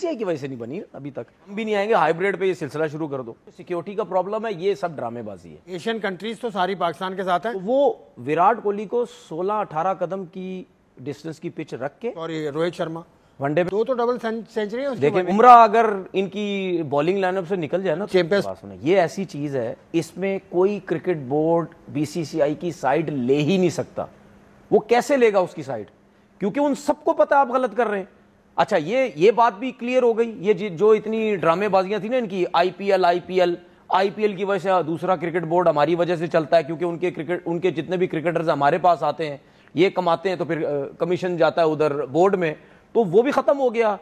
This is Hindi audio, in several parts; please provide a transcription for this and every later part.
बीसीसीआई की वजह से नहीं बनी अभी तक, हम भी नहीं आएंगे। हाइब्रिड पे ये सिलसिला शुरू कर दो, सिक्योरिटी का प्रॉब्लम है, ये सब ड्रामेबाजी है। एशियन कंट्रीज तो सारी पाकिस्तान के साथ है। तो वो विराट कोहली को 16-18 कदम की डिस्टेंस की पिच रख के, और ये रोहित शर्मा वनडे में दो तो डबल सेंचुरी है। देखिए उमराह अगर इनकी बॉलिंग लाइनअप से निकल जाए ना, चैंपियंस, ये ऐसी चीज है, इसमें कोई क्रिकेट बोर्ड बीसीसीआई की साइड ले ही नहीं सकता। वो कैसे लेगा उसकी साइड, क्योंकि उन सबको पता है आप गलत कर रहे हैं। अच्छा, ये बात भी क्लियर हो गई, ये जो इतनी ड्रामेबाजियां थी ना इनकी, आईपीएल की वजह से दूसरा क्रिकेट बोर्ड हमारी वजह से चलता है, क्योंकि उनके जितने भी क्रिकेटर्स हमारे पास आते हैं, ये कमाते हैं, तो फिर कमीशन जाता है उधर बोर्ड में, तो वो भी खत्म हो गया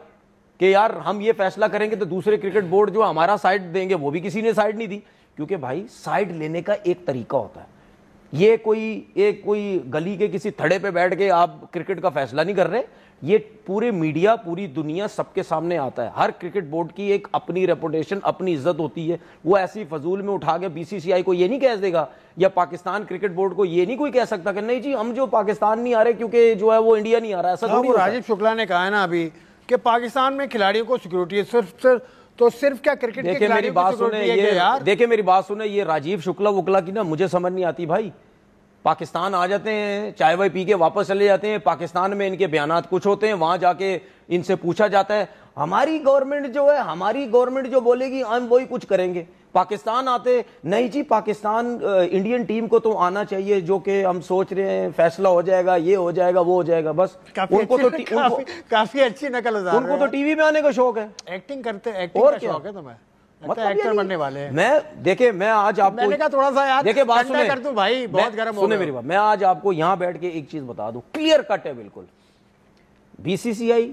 कि यार हम ये फैसला करेंगे तो दूसरे क्रिकेट बोर्ड जो हमारा साइड देंगे, वो भी किसी ने साइड नहीं दी। क्योंकि भाई साइड लेने का एक तरीका होता है, ये कोई गली के किसी थड़े पे बैठ के आप क्रिकेट का फैसला नहीं कर रहे, ये पूरे मीडिया, पूरी दुनिया सबके सामने आता है। हर क्रिकेट बोर्ड की एक अपनी रेपुटेशन, अपनी इज्जत होती है। वो ऐसी फजूल में उठा के बीसीसीआई को ये नहीं कह देगा, या पाकिस्तान क्रिकेट बोर्ड को ये नहीं कोई कह सकता कि नहीं जी हम जो पाकिस्तान नहीं आ रहे क्योंकि जो है वो इंडिया नहीं आ रहा। ऐसा वो राजीव शुक्ला ने कहा है ना अभी कि पाकिस्तान में खिलाड़ियों को सिक्योरिटी है, सिर्फ क्या क्रिकेट के खिलाड़ियों को सिक्योरिटी है यार। देखिए मेरी बात सुने, ये राजीव शुक्ला वुकला की ना मुझे समझ नहीं आती भाई। पाकिस्तान आ जाते हैं, चाय वाय पी के वापस चले जाते हैं, पाकिस्तान में इनके बयानात कुछ होते हैं, वहां जाके इनसे पूछा जाता है हमारी गवर्नमेंट जो बोलेगी हम वही कुछ करेंगे। पाकिस्तान आते नहीं जी, पाकिस्तान इंडियन टीम को तो आना चाहिए, जो कि हम सोच रहे हैं फैसला हो जाएगा, ये हो जाएगा, वो हो जाएगा। बस उनको तो काफी अच्छी नकल, उनको तो टीवी में आने का शौक है, एक्टिंग का शौक है। तुम्हें मतलब एक्टर बनने वाले हैं। मैं आज आपको मैंने कहा थोड़ा सा यार देखिए बात सुने कर दूं भाई, बहुत गर्म हो सुने मेरी बात। मैं आज आपको यहां बैठ के एक चीज बता दूं, क्लियर कट है बिल्कुल, बीसीसीआई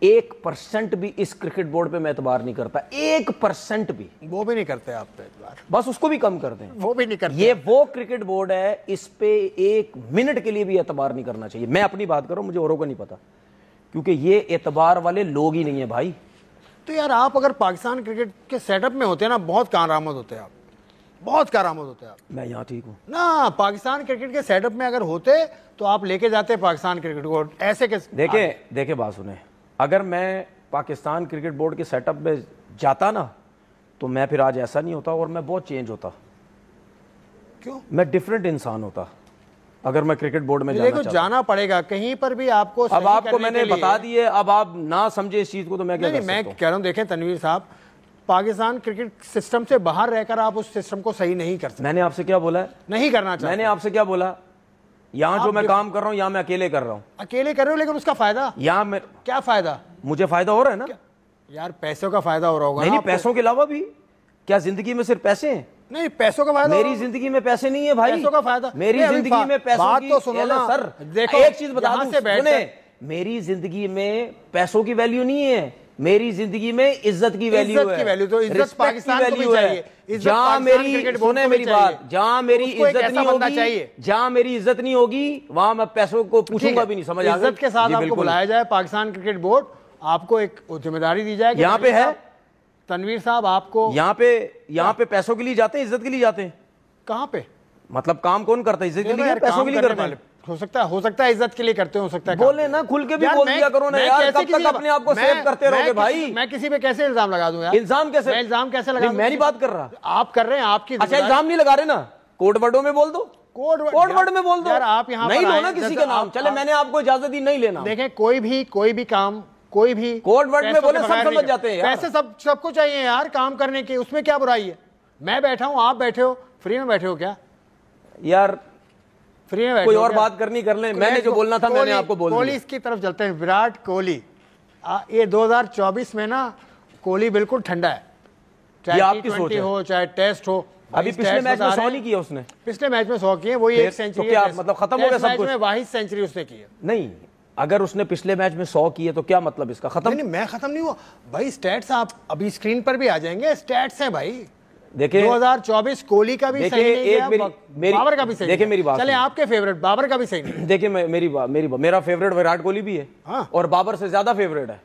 1% भी इस क्रिकेट बोर्ड पे मैं एतबार नहीं करता, 1% भी। वो भी नहीं करते आप पे एतबार, बस उसको भी कम करते हैं, वो भी नहीं करते। ये वो क्रिकेट बोर्ड है, इस पे 1 मिनट के लिए भी एतबार नहीं करना चाहिए। मैं अपनी बात कर रहा हूं, मुझे औरों को नहीं पता, क्योंकि ये एतबार वाले लोग ही नहीं है भाई। तो यार आप अगर पाकिस्तान क्रिकेट के सेटअप में होते हैं ना, बहुत कारआमद होते हैं आप, बहुत कारआमद होते हैं आप। मैं यहाँ ठीक हूँ ना, पाकिस्तान क्रिकेट के सेटअप में अगर होते तो आप लेके जाते पाकिस्तान क्रिकेट को ऐसे कैसे। देखे बात सुने, अगर मैं पाकिस्तान क्रिकेट बोर्ड के सेटअप में जाता ना, तो मैं फिर आज ऐसा नहीं होता और मैं बहुत चेंज होता। क्यों? मैं डिफरेंट इंसान होता अगर मैं क्रिकेट बोर्ड में जाना पड़ेगा कहीं पर भी आपको। अब आपको मैंने बता दिए, अब आप ना समझे इस चीज को तो मैं क्या कर सकता हूं? मैं कह रहा हूं, देखें तनवीर साहब, पाकिस्तान क्रिकेट सिस्टम से बाहर रहकर आप उस सिस्टम को सही नहीं कर सकते। मैंने आपसे क्या बोला है? नहीं करना चाहिए। मैंने आपसे क्या बोला? यहाँ जो मैं काम कर रहा हूँ, यहाँ मैं अकेले कर रहा हूँ। अकेले कर रहे हो, लेकिन उसका फायदा यहाँ में क्या फायदा? मुझे फायदा हो रहा है ना यार, पैसों का फायदा हो रहा होगा। नहीं, देखो, पैसों के अलावा भी क्या जिंदगी में सिर्फ पैसे हैं? नहीं, पैसों का फायदा। मेरी जिंदगी में पैसे नहीं है भाई। पैसों का फायदा मेरी जिंदगी में पैसों बात तो सुनो ना सर। देखो, एक चीज बता दूं, सुने, मेरी जिंदगी में पैसों की वैल्यू नहीं है, मेरी जिंदगी में इज्जत की वैल्यू है। इज्जत की वैल्यू तो इज्जत पाकिस्तान को भी चाहिए। जहां मेरी, सुने मेरी बात, जहां मेरी इज्जत नहीं होगी, जहां मेरी इज्जत नहीं होगी, वहां मैं पैसों को पूछूंगा भी नहीं। समझ आ गया? इज्जत के साथ आपको बुलाया जाए पाकिस्तान क्रिकेट बोर्ड, आपको एक जिम्मेदारी दी जाए। यहाँ पे है तनवीर साहब, आपको यहाँ पे पैसों के लिए जाते हैं, इज्जत के लिए जाते हैं? कहाँ पे? मतलब काम कौन करता है? इज्जत के लिए, पैसों के लिए करते हैं? हो सकता है इज्जत के लिए करते हो सकता है। बोले ना, खुल के भी बोल दिया करो ना यार, कब तक अपने आप को सेव करते रहोगे भाई? मैं किसी पे कैसे इल्जाम लगा दूं यार? इल्जाम कैसे लगा? मैं नहीं बात कर रहा, आप कर रहे हैं। आपकी अच्छा, इल्जाम नहीं लगा रहे ना, कोड वर्डों में बोल दो, कोड वर्ड में बोल दो यार। आप यहाँ नहीं लो ना किसी का नाम, चले मैंने आपको इजाजत दी, नहीं लेना। देखें, कोई भी काम, कोई भी कोड वर्ड में बोले सब समझ जाते हैं। पैसे सबको चाहिए यार काम करने के, उसमें क्या बुराई है? मैं बैठा हूं, आप बैठे हो, फ्री में बैठे हो क्या यार? फ्री में बैठे कोई और बात करनी कर ले, मैंने जो बोलना था मैंने आपको बोल दिया। कोहली की तरफ चलते हैं। विराट कोहली, ये 2024 में ना कोहली बिल्कुल ठंडा है, चाहे T20 हो चाहे टेस्ट हो। अभी पिछले मैच में 100 नहीं किया उसने, पिछले मैच में 100 किए, वही एक सेंचुरी। क्या मतलब खत्म हो गया सब कुछ? वाहिद सेंचुरी उसने की है। नहीं, अगर उसने पिछले मैच में 100 किए तो क्या मतलब इसका? खत्म नहीं, मैं खत्म नहीं हुआ भाई। स्टैट्स आप अभी स्क्रीन पर भी आ जाएंगे, स्टैट्स हैं भाई। देखिए 2024 कोहली का भी सही नहीं गया, बाबर का भी सही। देखिए मेरी बात, चले आपके फेवरेट बाबर का भी सही नहीं। देखिए मेरा फेवरेट विराट कोहली भी है। हाँ। और बाबर से ज्यादा फेवरेट है,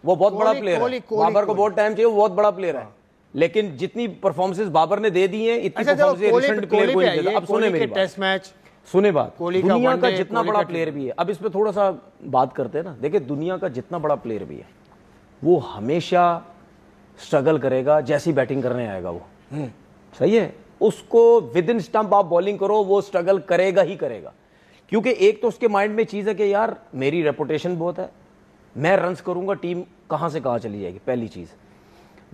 वो बहुत बड़ा प्लेयर है। बाबर को बहुत टाइम चाहिए, वो बहुत बड़ा प्लेयर है, लेकिन जितनी परफॉर्मेंस बाबर ने दे दी है, इतनी परफॉर्मेंस रिसेंट प्लेयर कोई नहीं देता। अब सुने मेरी बात, टेस्ट मैच, सुने बात, दुनिया का जितना बड़ा प्लेयर भी है, अब इस पे थोड़ा सा बात करते हैं ना। देखिए दुनिया का जितना बड़ा प्लेयर भी है, वो हमेशा स्ट्रगल करेगा जैसी बैटिंग करने आएगा वो। सही है, उसको विद इन स्टंप आप बॉलिंग करो, वो स्ट्रगल करेगा ही करेगा, क्योंकि एक तो उसके माइंड में चीज है कि यार मेरी रेपुटेशन बहुत है, मैं रन्स करूंगा, टीम कहां से कहां चली जाएगी, पहली चीज।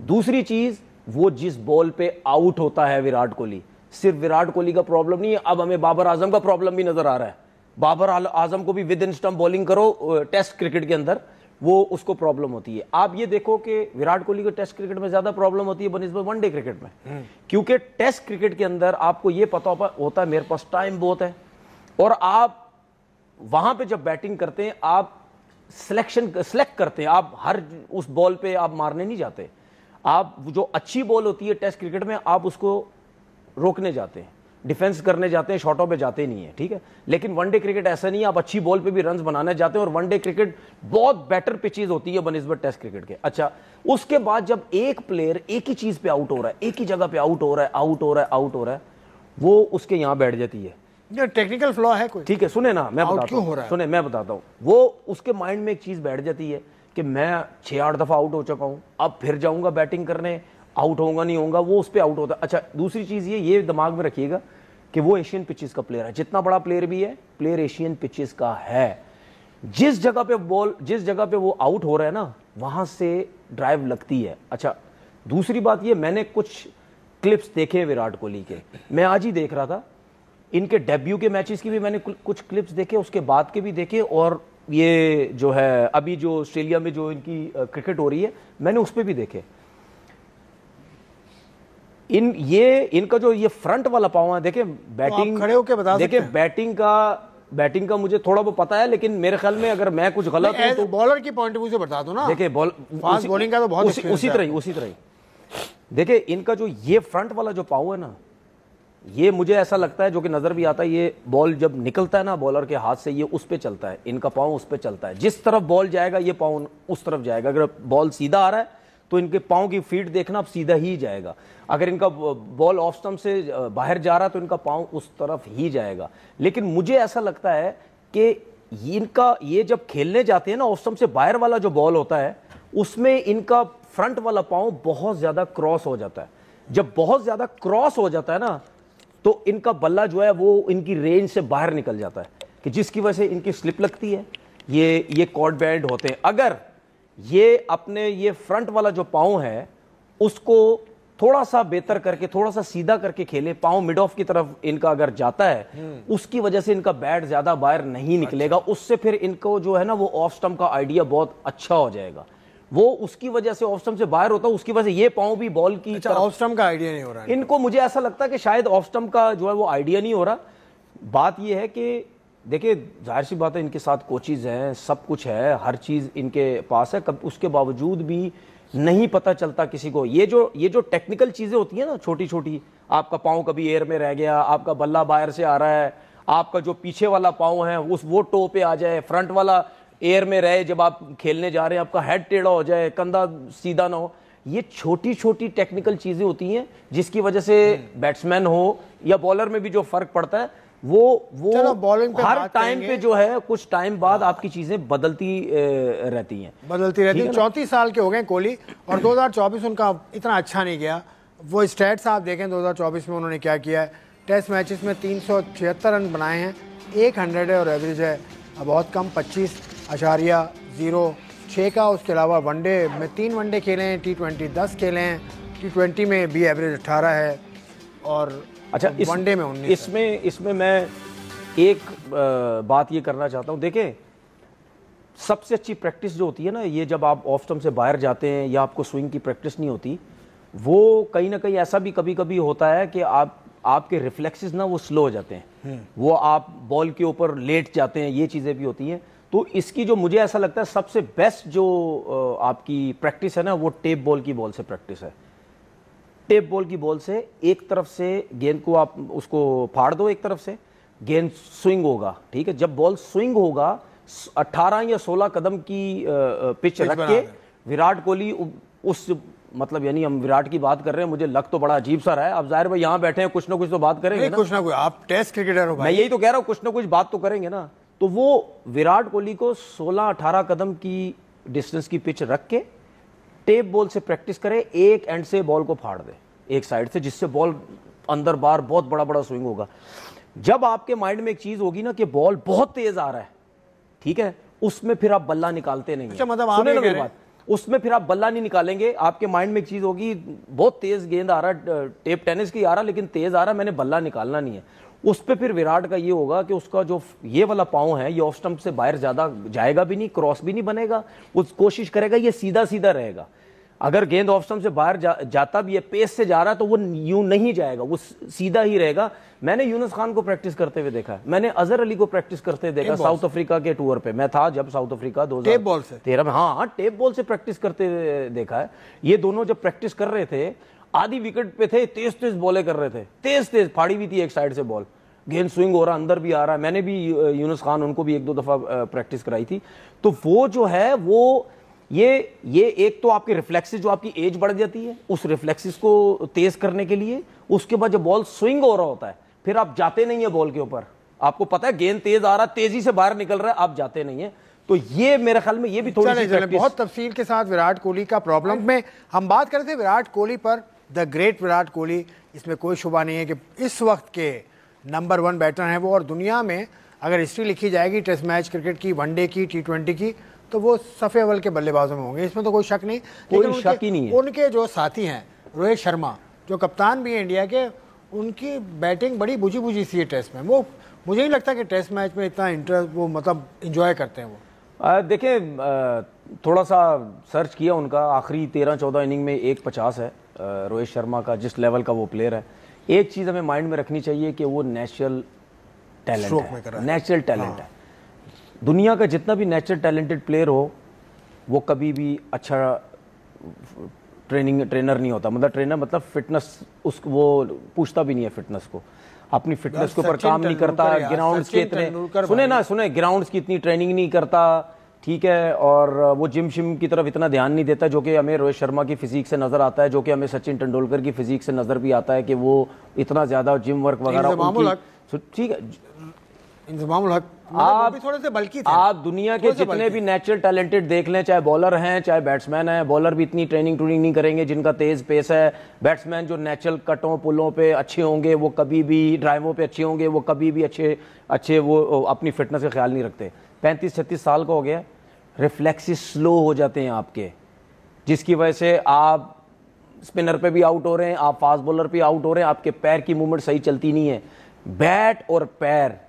दूसरी चीज, वो जिस बॉल पे आउट होता है विराट कोहली, सिर्फ विराट कोहली का प्रॉब्लम नहीं है, अब हमें बाबर आजम का प्रॉब्लम भी नजर आ रहा है। बाबर आजम को भी विद इन स्टंप बॉलिंग करो टेस्ट क्रिकेट के अंदर, वो उसको प्रॉब्लम होती है। आप ये देखो कि विराट कोहली को टेस्ट क्रिकेट में ज्यादा प्रॉब्लम होती है बनिस्बत वनडे क्रिकेट में, क्योंकि टेस्ट क्रिकेट के अंदर आपको ये पता होता है मेरे पास टाइम बहुत है, और आप वहां पे जब बैटिंग करते हैं आप सेलेक्ट करते हैं, आप हर उस बॉल पे आप मारने नहीं जाते, आप जो अच्छी बॉल होती है टेस्ट क्रिकेट में आप उसको रोकने जाते हैं, डिफेंस करने जाते हैं, शॉटों पे जाते नहीं है, ठीक है। लेकिन वनडे क्रिकेट ऐसा नहीं है, आप अच्छी बॉल पे भी रन्स बनाने जाते हैं, और वनडे क्रिकेट बहुत बेटर पिचेस होती है बनिस्बत टेस्ट क्रिकेट के। अच्छा, उसके बाद जब एक प्लेयर एक ही चीज पे आउट हो रहा है, एक ही जगह पे आउट हो रहा है, वो उसके यहां बैठ जाती है। ये टेक्निकल फ्लॉ है कोई, ठीक है, सुने ना, मैं बताता हूं, वो उसके माइंड में एक चीज बैठ जाती है कि मैं 6-8 दफा आउट हो चुका हूं, अब फिर जाऊंगा बैटिंग करने, आउट होगा नहीं होगा, वो उस पर आउट होता है। अच्छा, दूसरी चीज ये दिमाग में रखिएगा कि वो एशियन पिचेस का प्लेयर है, जितना बड़ा प्लेयर भी है, प्लेयर एशियन पिचेस का है। जिस जगह पे वो आउट हो रहा है ना, वहां से ड्राइव लगती है। अच्छा, दूसरी बात ये, मैंने कुछ क्लिप्स देखे विराट कोहली के, मैं आज ही देख रहा था, इनके डेब्यू के मैचेस की भी मैंने कुछ क्लिप्स देखे, उसके बाद के भी देखे, और ये जो है अभी जो ऑस्ट्रेलिया में जो इनकी क्रिकेट हो रही है, मैंने उस पर भी देखे। इनका जो ये फ्रंट वाला पाँव है, देखे बैटिंग, खड़े होके बता देखे बैटिंग का मुझे थोड़ा बहुत पता है, लेकिन मेरे ख्याल में अगर मैं कुछ गलत हूं तो बॉलर की पॉइंट ऑफ व्यू से बता दो ना। देखिए फास्ट बॉलिंग का तो बहुत उसी तरह ही देखिए, इनका जो ये फ्रंट वाला जो पाँव है ना, ये मुझे ऐसा लगता है, जो कि नजर भी आता है, ये बॉल जब निकलता है ना बॉलर के हाथ से, ये उस पे चलता है, इनका पाँव उस पे चलता है, जिस तरफ बॉल जाएगा ये पाँव उस तरफ जाएगा। अगर बॉल सीधा आ रहा है तो इनके पाँव की फीट देखना, अब सीधा ही जाएगा। अगर इनका बॉल ऑफ स्टंप से बाहर जा रहा है तो इनका पाँव उस तरफ ही जाएगा। लेकिन मुझे ऐसा लगता है कि इनका ये जब खेलने जाते हैं ना, ऑफ स्टंप से बाहर वाला जो बॉल होता है, उसमें इनका फ्रंट वाला पाँव बहुत ज्यादा क्रॉस हो जाता है। जब बहुत ज्यादा क्रॉस हो जाता है ना, तो इनका बल्ला जो है वो इनकी रेंज से बाहर निकल जाता है, कि जिसकी वजह से इनकी स्लिप लगती है, ये कॉर्ड बैंड होते हैं। अगर ये अपने ये फ्रंट वाला जो पाँव है उसको थोड़ा सा बेहतर करके, थोड़ा सा सीधा करके खेले, पाँव मिड ऑफ की तरफ इनका अगर जाता है, उसकी वजह से इनका बैट ज्यादा बाहर नहीं निकलेगा, उससे फिर इनको जो है ना वो ऑफ स्टंप का आइडिया बहुत अच्छा हो जाएगा। वो उसकी वजह से ऑफ स्टंप से बाहर होता है, उसकी वजह से ये पाँव भी बॉल की ऑफ स्टंप का आइडिया नहीं हो रहा है इनको। मुझे ऐसा लगता है कि शायद ऑफ स्टंप का जो है वो आइडिया नहीं हो रहा। बात ये है कि देखिए, जाहिर सी बात है, इनके साथ कोचेज हैं, सब कुछ है, हर चीज इनके पास है, उसके बावजूद भी नहीं पता चलता किसी को। ये जो टेक्निकल चीजें होती है ना, छोटी छोटी, आपका पाँव कभी एयर में रह गया, आपका बल्ला बाहर से आ रहा है, आपका जो पीछे वाला पाँव है वो टो पे आ जाए, फ्रंट वाला एयर में रहे, जब आप खेलने जा रहे हैं आपका हेड टेढ़ा हो जाए, कंधा सीधा ना हो, ये छोटी छोटी टेक्निकल चीजें होती हैं जिसकी वजह से बैट्समैन हो या बॉलर में भी जो फर्क पड़ता है, वो बॉलिंग पे हर टाइम पे जो है कुछ टाइम बाद आपकी चीजें बदलती रहती हैं। 34 साल के हो गए कोहली, और 2024 उनका इतना अच्छा नहीं गया। वो स्टैट्स आप देखें 2024 में उन्होंने क्या किया है, टेस्ट मैचेस में 376 रन बनाए हैं, 100 है और एवरेज है बहुत कम 25.06 का। उसके अलावा वनडे में 3 वनडे खेले हैं, T20 10 खेले हैं, T20 में भी एवरेज 18 है, और अच्छा वनडे में 19। इसमें मैं एक बात ये करना चाहता हूँ। देखें, सबसे अच्छी प्रैक्टिस जो होती है ना, ये जब आप ऑफ स्टंप से बाहर जाते हैं या आपको स्विंग की प्रैक्टिस नहीं होती, वो कहीं ना कहीं ऐसा भी कभी कभी होता है कि आपके रिफ्लेक्सेस ना वो स्लो हो जाते हैं, वो आप बॉल के ऊपर लेट जाते हैं, ये चीज़ें भी होती हैं। तो इसकी जो मुझे ऐसा लगता है सबसे बेस्ट जो आपकी प्रैक्टिस है ना, वो टेप बॉल की बॉल से प्रैक्टिस है। टेप बॉल की बॉल से एक तरफ से गेंद को आप उसको फाड़ दो, एक तरफ से गेंद स्विंग होगा, ठीक है। जब बॉल स्विंग होगा 18 या 16 कदम की पिच रख के विराट कोहली उस, मतलब यानी हम विराट की बात कर रहे हैं, मुझे लग तो बड़ा अजीब सा रहा है। अब जाहिर भाई यहाँ बैठे हैं, कुछ ना कुछ तो बात करेंगे ना, कुछ ना कुछ, आप टेस्ट क्रिकेटर हो भाई। मैं यही तो कह रहा हूँ, कुछ ना कुछ बात तो करेंगे ना। तो वो विराट कोहली को 16-18 कदम की डिस्टेंस की पिच रख के टेप बॉल से प्रैक्टिस करे, एक एंड से बॉल को फाड़ दे एक साइड से, जिससे बॉल अंदर बाहर बहुत बड़ा बड़ा स्विंग होगा। जब आपके माइंड में एक चीज होगी ना कि बॉल बहुत तेज आ रहा है, ठीक है, उसमें फिर आप बल्ला निकालते नहीं। अच्छा, मतलब सुने आप ना ये मेरी कह रहे बात, उसमें फिर आप बल्ला नहीं निकालेंगे। आपके माइंड में एक चीज होगी, बहुत तेज गेंद आ रहा है, टेप टेनिस की आ रहा, लेकिन तेज आ रहा, मैंने बल्ला निकालना नहीं है। उस पे फिर विराट का ये होगा कि उसका जो ये वाला पाँव है, ये ऑफ स्टंप से बाहर ज्यादा जाएगा भी नहीं, क्रॉस भी नहीं बनेगा, वो कोशिश करेगा ये सीधा सीधा रहेगा। अगर गेंद ऑफ स्टंप से बाहर जाता भी है, पेस से जा रहा है, तो वो यूं नहीं जाएगा, वो सीधा ही रहेगा। मैंने यूनुस खान को प्रैक्टिस करते हुए देखा है, मैंने अजहर अली को प्रैक्टिस करते देखा, साउथ अफ्रीका के टूर पे मैं था जब साउथ अफ्रीका 2013 में, हाँ टेप बॉल से प्रैक्टिस करते देखा है। ये दोनों जब प्रैक्टिस कर रहे थे, आधी विकेट पे थे, तेज तेज बॉलें कर रहे थे, तेज तेज फाड़ी हुई थी एक साइड से बॉल, गेंद स्विंग हो रहा, अंदर भी आ रहा है। मैंने भी यूनुस खान, उनको भी 1-2 दफा प्रैक्टिस कराई थी। तो वो जो है वो ये एक तो आपके रिफ्लेक्सेस, जो आपकी एज बढ़ जाती है, उस रिफ्लेक्सेस को तेज करने के लिए, उसके बाद जब बॉल स्विंग हो रहा होता है, फिर आप जाते नहीं है बॉल के ऊपर। आपको पता है गेंद तेज आ रहा, तेजी से बाहर निकल रहा है, आप जाते नहीं है। तो ये मेरे ख्याल में ये भी थोड़ी सी प्रैक्टिस। बहुत तफसील के साथ विराट कोहली का प्रॉब्लम में हम बात करते थे, विराट कोहली पर, द ग्रेट विराट कोहली, इसमें कोई शुबा नहीं है कि इस वक्त के नंबर 1 बैटर हैं वो। और दुनिया में अगर हिस्ट्री लिखी जाएगी टेस्ट मैच क्रिकेट की, वनडे की, T20 की, तो वो सफ़े अव्वल के बल्लेबाजों में होंगे, इसमें तो कोई शक नहीं। कोई शक ही नहीं है। उनके जो साथी हैं, रोहित शर्मा जो कप्तान भी है इंडिया के, उनकी बैटिंग बड़ी बुझी बुझी सी है टेस्ट में। वो मुझे नहीं लगता कि टेस्ट मैच में इतना इंटरेस्ट, वो मतलब इंजॉय करते हैं वो। देखिए, थोड़ा सा सर्च किया उनका, आखिरी 13-14 इनिंग में 1.50 है रोहित शर्मा का, जिस लेवल का वो प्लेयर है। एक चीज़ हमें माइंड में रखनी चाहिए कि वो नेचुरल टैलेंट है, नेचुरल टैलेंट है। दुनिया का जितना भी नेचुरल टैलेंटेड प्लेयर हो, वो कभी भी अच्छा ट्रेनर नहीं होता। मतलब ट्रेनर मतलब फिटनेस, उसको वो पूछता भी नहीं है फिटनेस को, अपनी फिटनेस के ऊपर काम नहीं करता, ग्राउंड्स के इतने सुने ग्राउंड्स की इतनी ट्रेनिंग नहीं करता, ठीक है, और वो जिम शिम की तरफ इतना ध्यान नहीं देता, जो कि हमें रोहित शर्मा की फिजिक से नजर आता है, जो कि हमें सचिन तेंदुलकर की फिजिक से नजर भी आता है कि वो इतना ज्यादा जिम वर्क वगैरह। ठीक है, आप थोड़े से बल्कि थे। आप दुनिया के जितने भी नेचुरल टैलेंटेड देख लें, चाहे बॉलर हैं चाहे बैट्समैन हैं, बॉलर भी इतनी ट्रेनिंग नहीं करेंगे जिनका तेज पेस है। बैट्समैन जो नेचुरल कटों पुलों पे अच्छे होंगे, वो कभी भी ड्राइवों पे अच्छे होंगे, वो कभी भी अच्छे वो अपनी फिटनेस का ख्याल नहीं रखते। 35-36 साल का हो गया, रिफ्लेक्सेस स्लो हो जाते हैं आपके, जिसकी वजह से आप स्पिनर पे भी आउट हो रहे हैं, आप फास्ट बॉलर पे आउट हो रहे हैं, आपके पैर की मूवमेंट सही चलती नहीं है। बैट और पैर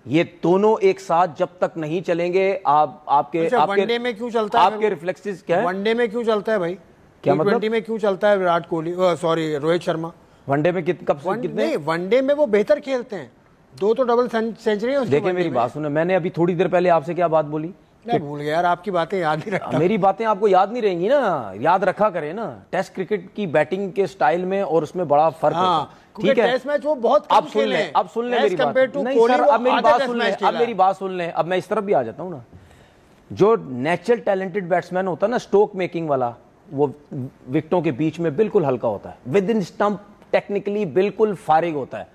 ये दोनों एक साथ जब तक नहीं चलेंगे, आपके वनडे में क्यों चलता है, आपके रिफ्लेक्सेस क्या है? वनडे में क्यों चलता है भाई? क्या मतलब? में क्यों चलता है विराट कोहली, सॉरी रोहित शर्मा? वनडे में कितने? वनडे में वो बेहतर खेलते हैं, 2 तो डबल सेंचुरी है। देखिए मेरी बात सुनो, मैंने अभी थोड़ी देर पहले आपसे क्या बात बोली? मैं भूल गया यार, आपकी बातें याद नहीं रखता। मेरी बातें आपको याद नहीं रहेंगी ना, याद रखा करें ना। टेस्ट क्रिकेट की बैटिंग के स्टाइल में और उसमें बड़ा फर्क होता है, ठीक है। टेस्ट मैच वो बहुत कम खेले हैं। अब सुन ले मेरी बात। नहीं सर, अब मेरी बात सुन ले, अब मेरी बात सुन ले। अब मैं इस तरफ भी आ जाता हूँ ना। जो नेचुरल टैलेंटेड बैट्समैन होता है ना, स्ट्रोक मेकिंग वाला, वो विकेटों के बीच में बिल्कुल हल्का होता है, विद इन स्टंप टेक्निकली बिल्कुल फारिग होता है।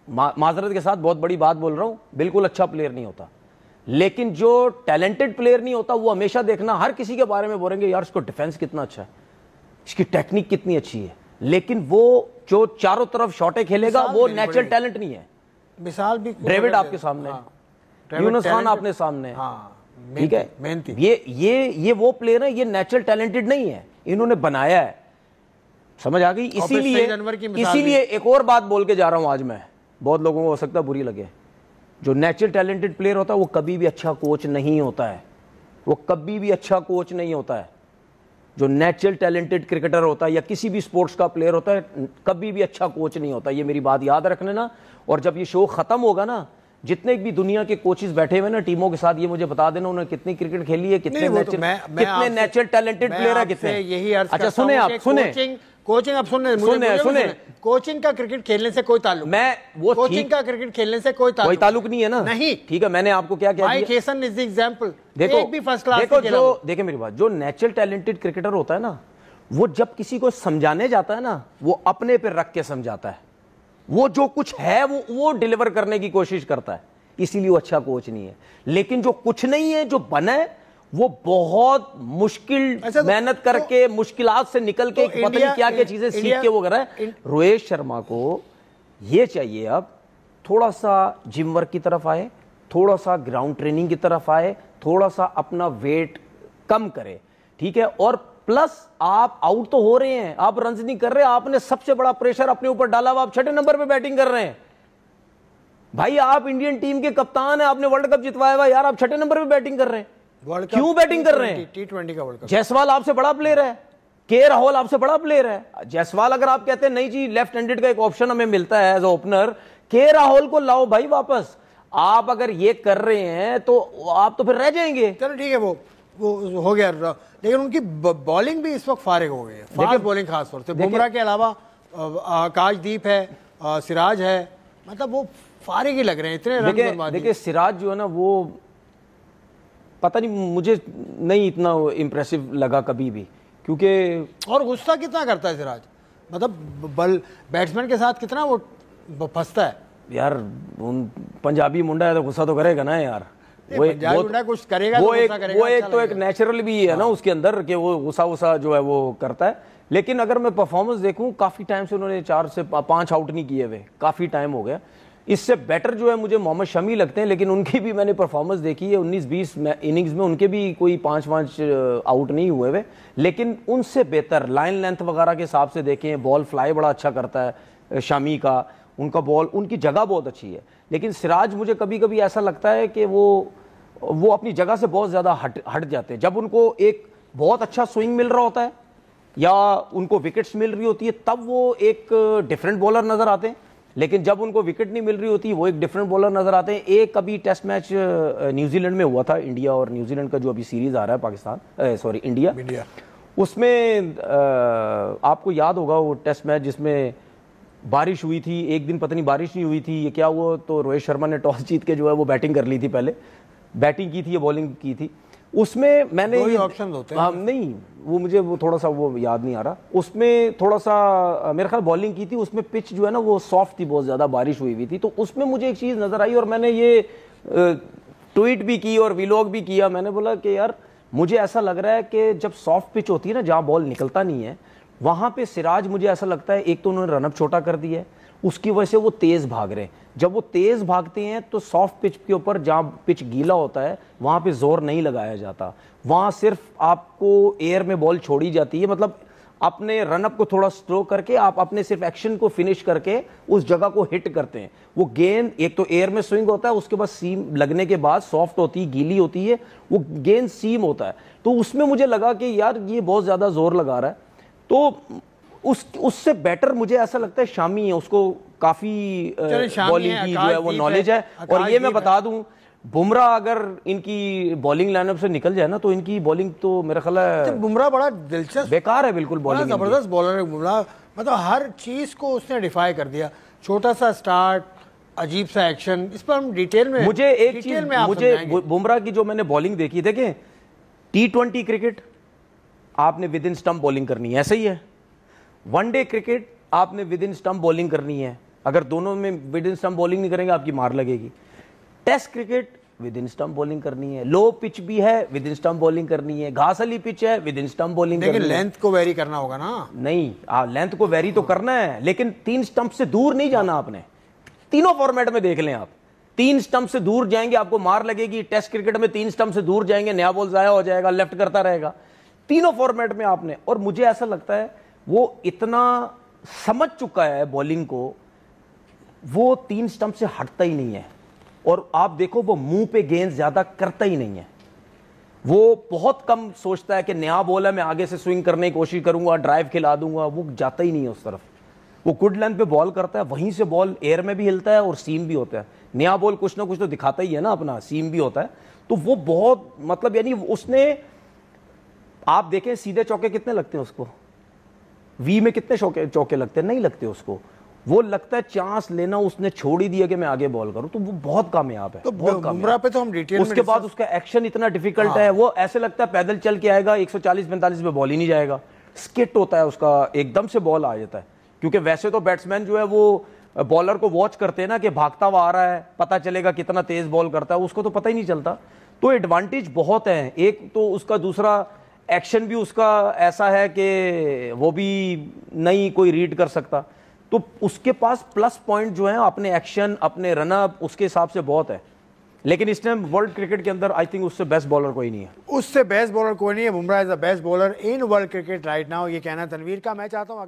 माजरत के साथ बहुत बड़ी बात बोल रहा हूँ, बिल्कुल अच्छा प्लेयर नहीं होता। लेकिन जो टैलेंटेड प्लेयर नहीं होता, वो हमेशा देखना हर किसी के बारे में बोलेंगे यार इसको डिफेंस कितना अच्छा है, इसकी टेक्निक कितनी अच्छी है, लेकिन वो जो चारों तरफ शॉटें खेलेगा वो नेचुरल टैलेंट नहीं है। मिसाल भी डेविड आपके सामने, यूनुस खान आपने सामने, ठीक है, मेहनती। ये वो प्लेयर है, ये नेचुरल टैलेंटेड नहीं है, इन्होंने बनाया है। समझ आ गई? इसीलिए एक और बात बोल के जा रहा हूं आज मैं, बहुत लोगों को हो सकता है बुरी लगे। जो नेचुरल टैलेंटेड प्लेयर होता है वो कभी भी अच्छा कोच नहीं होता है, वो कभी भी अच्छा कोच नहीं होता है। जो नेचुरल टैलेंटेड क्रिकेटर होता है या किसी भी स्पोर्ट्स का प्लेयर होता है, कभी भी अच्छा कोच नहीं होता। ये मेरी बात याद रखने ना। और जब ये शो खत्म होगा ना, जितने भी दुनिया के कोचेस बैठे हुए ना टीमों के साथ, ये मुझे बता देना उन्होंने कितनी क्रिकेट खेली है, कितने नेचुरल टैलेंटेड प्लेयर है, कितने। यही अच्छा सुने, आप सुने कोचिंग, अब सुने कोचिंग का क्रिकेट खेलने से कोई ताल्लुक, मैं वो कोचिंग का क्रिकेट खेलने से कोई ताल्लुक नहीं है ना। नहीं, ठीक है, मैंने आपको क्या किया, Mike Hesson is the example. देखो एक भी फर्स्ट क्लास देखो जो देखे मेरी बात, जो नेचुरल टैलेंटेड क्रिकेटर होता है ना, वो जब किसी को समझाने जाता है ना, वो अपने पे रख के समझाता है, वो जो कुछ है वो डिलीवर करने की कोशिश करता है, इसीलिए वो अच्छा कोच नहीं है। लेकिन जो कुछ नहीं है, जो बना है, वो बहुत मुश्किल अच्छा, मेहनत करके मुश्किलात से निकल के पता नहीं क्या क्या चीजें सीख के वो कर रहा है। रोहित शर्मा को ये चाहिए अब थोड़ा सा जिम वर्क की तरफ आए, थोड़ा सा ग्राउंड ट्रेनिंग की तरफ आए, थोड़ा सा अपना वेट कम करे, ठीक है। और प्लस आप आउट तो हो रहे हैं, आप रन नहीं कर रहे, आपने सबसे बड़ा प्रेशर अपने ऊपर डाला हुआ, आप 6 नंबर पे बैटिंग कर रहे हैं। भाई आप इंडियन टीम के कप्तान हैं, आपने वर्ल्ड कप जितवाया हुआ यार, आप 6 नंबर पे बैटिंग कर रहे हैं, क्यों बैटिंग कर रहे हैं? T20 का वर्ल्ड कप। जायसवाल आपसे बड़ा प्लेयर है, के राहुल आपसे बड़ा प्लेयर है। जायसवाल अगर आप कहते हैं नहीं जी लेफ्ट हैंडेड का एक ऑप्शन हमें मिलता है एज ओपनर, के राहुल को लाओ भाई वापस। आप अगर ये कर रहे हैं तो आप तो फिर रह जाएंगे। चलो ठीक है, वो हो गया, लेकिन उनकी बॉलिंग भी इस वक्त फारिग हो गई है, फास्ट बॉलिंग खास तौर से। बुमराह के अलावा आकाशदीप है, सिराज है, मतलब वो फारिग ही लग रहे हैं, इतने रन बर्बाद। देखिए सिराज जो है ना वो पता नहीं, मुझे नहीं इतना इंप्रेसिव लगा कभी भी, क्योंकि और गुस्सा कितना करता है सिराज, मतलब बैट्समैन के साथ कितना वो फंसता है यार। पंजाबी मुंडा है तो गुस्सा तो करेगा ना यार, वो कुछ करेगा, वो एक तो एक नेचुरल भी है ना उसके अंदर कि वो गुस्सा जो है वो करता है। लेकिन अगर मैं परफॉर्मेंस देखूं, काफी टाइम से उन्होंने 4 से 5 आउट नहीं किए हुए, काफी टाइम हो गया। इससे बेटर जो है मुझे मोहम्मद शमी लगते हैं, लेकिन उनकी भी मैंने परफॉर्मेंस देखी है 19-20 इनिंग्स में, उनके भी कोई 5 आउट नहीं हुए हुए, लेकिन उनसे बेहतर लाइन लेंथ वगैरह के हिसाब से देखें, बॉल फ्लाई बड़ा अच्छा करता है शमी का, उनका बॉल, उनकी जगह बहुत अच्छी है। लेकिन सिराज मुझे कभी कभी ऐसा लगता है कि वो अपनी जगह से बहुत ज़्यादा हट जाते हैं। जब उनको एक बहुत अच्छा स्विंग मिल रहा होता है या उनको विकेट्स मिल रही होती है तब वो एक डिफरेंट बॉलर नज़र आते हैं, लेकिन जब उनको विकेट नहीं मिल रही होती वो एक डिफरेंट बॉलर नज़र आते हैं। एक अभी टेस्ट मैच न्यूजीलैंड में हुआ था, इंडिया और न्यूजीलैंड का जो अभी सीरीज़ आ रहा है पाकिस्तान इंडिया, उसमें आपको याद होगा वो टेस्ट मैच जिसमें बारिश हुई थी, एक दिन पता नहीं बारिश नहीं हुई थी, ये क्या हुआ, तो रोहित शर्मा ने टॉस जीत के जो है वो बैटिंग कर ली थी, पहले बैटिंग की थी या बॉलिंग की थी। उसमें मैंने दो ही ऑप्शन होते हैं। नहीं, वो मुझे वो थोड़ा सा वो याद नहीं आ रहा, उसमें थोड़ा सा मेरे ख्याल बॉलिंग की थी, उसमें पिच जो है ना वो सॉफ्ट थी, बहुत ज़्यादा बारिश हुई थी, तो उसमें मुझे एक चीज़ नज़र आई और मैंने ये ट्वीट भी की और व्लॉग भी किया। मैंने बोला कि यार मुझे ऐसा लग रहा है कि जब सॉफ्ट पिच होती है ना, जहाँ बॉल निकलता नहीं है, वहां पे सिराज मुझे ऐसा लगता है, एक तो उन्होंने रनअप छोटा कर दिया है, उसकी वजह से वो तेज भाग रहे हैं। जब वो तेज भागते हैं तो सॉफ्ट पिच के ऊपर, जहां पिच गीला होता है, वहां पे जोर नहीं लगाया जाता, वहां सिर्फ आपको एयर में बॉल छोड़ी जाती है, मतलब अपने रनअप को थोड़ा स्लो करके आप अपने सिर्फ एक्शन को फिनिश करके उस जगह को हिट करते हैं। वो गेंद एक तो एयर में स्विंग होता है, उसके बाद सीम लगने के बाद सॉफ्ट होती है, गीली होती है, वो गेंद सीम होता है, तो उसमें मुझे लगा कि यार ये बहुत ज्यादा जोर लगा रहा है। तो उससे बेटर मुझे ऐसा लगता है शामी है, उसको काफी बॉलिंग की जो है वो नॉलेज है। और ये मैं बता दूं, बुमराह अगर इनकी बॉलिंग लाइनअप से निकल जाए ना तो इनकी बॉलिंग तो मेरा ख्याल है बुमराह बड़ा दिलचस्प, बेकार है बिल्कुल, बॉलिंग जबरदस्त बॉलर है बुमराह, मतलब हर चीज को उसने डिफाई कर दिया, छोटा सा स्टार्ट, अजीब सा एक्शन, इस पर हम डिटेल में, मुझे एक चीज, मुझे बुमराह की जो मैंने बॉलिंग देखी, देखें T20 क्रिकेट आपने विद इन स्टंप बॉलिंग करनी है, ऐसा ही है। वनडे क्रिकेट आपने विद इन स्टंप बॉलिंग करनी है, अगर दोनों में विद इन स्टंप बॉलिंग नहीं करेंगे आपकी मार लगेगी। Test cricket within stump bowling करनी है, लो पिच भी है विद इन स्टंप बॉलिंग करनी है, घास वाली पिच है विद इन स्टंप बॉलिंग करनी है। लेकिन लेंथ को वेरी करना होगा ना। नहीं, लेंथ को वेरी तो करना है, लेकिन 3 स्टंप से दूर नहीं जाना आपने। तीनों फॉर्मेट में देख लें आप, 3 स्टंप से दूर जाएंगे आपको मार लगेगी। टेस्ट क्रिकेट में 3 स्टंप से दूर जाएंगे, नया बॉल जाया हो जाएगा, लेफ्ट करता रहेगा। तीनों फॉर्मेट में आपने, और मुझे ऐसा लगता है वो इतना समझ चुका है बॉलिंग को, वो 3 स्टंप से हटता ही नहीं है। और आप देखो वो मुंह पे गेंद ज्यादा करता ही नहीं है, वो बहुत कम सोचता है कि नया बॉल है मैं आगे से स्विंग करने की कोशिश करूंगा, ड्राइव खिला दूंगा, वो जाता ही नहीं है उस तरफ। वो गुड लेंथ पे बॉल करता है, वहीं से बॉल एयर में भी हिलता है और सीम भी होता है। नया बॉल कुछ ना कुछ तो दिखाता ही है ना अपना, सीम भी होता है। तो वो बहुत, मतलब यानी उसने, आप देखें सीधे चौके कितने लगते हैं उसको, वी में कितने चौके लगते हैं, नहीं लगते उसको। वो लगता है चांस लेना उसने छोड़ ही दिया कि मैं आगे बॉल करूं, तो वो बहुत कामयाब है। तो बुमराह पे तो हम डिटेल उसके बाद उसका एक्शन इतना डिफिकल्ट है, वो ऐसे लगता है पैदल चल के आएगा, 140-45 पे बॉल ही नहीं जाएगा, स्किट होता है उसका, एकदम से बॉल आ जाता है। क्योंकि वैसे तो बैट्समैन जो है वो बॉलर को वॉच करते हैं ना कि भागता हुआ आ रहा है, पता चलेगा कितना तेज बॉल करता है, उसको तो पता ही नहीं चलता। तो एडवांटेज बहुत है। एक तो उसका दूसरा एक्शन भी उसका ऐसा है कि वो भी नहीं कोई रीड कर सकता, तो उसके पास प्लस पॉइंट जो है अपने एक्शन, अपने रनअप, उसके हिसाब से बहुत है। लेकिन इस टाइम वर्ल्ड क्रिकेट के अंदर आई थिंक उससे बेस्ट बॉलर कोई नहीं है। उससे बेस्ट बॉलर कोई नहीं है। Bumrah is the best bowler in world cricket right now, ये कहना तनवीर का। मैं चाहता हूँ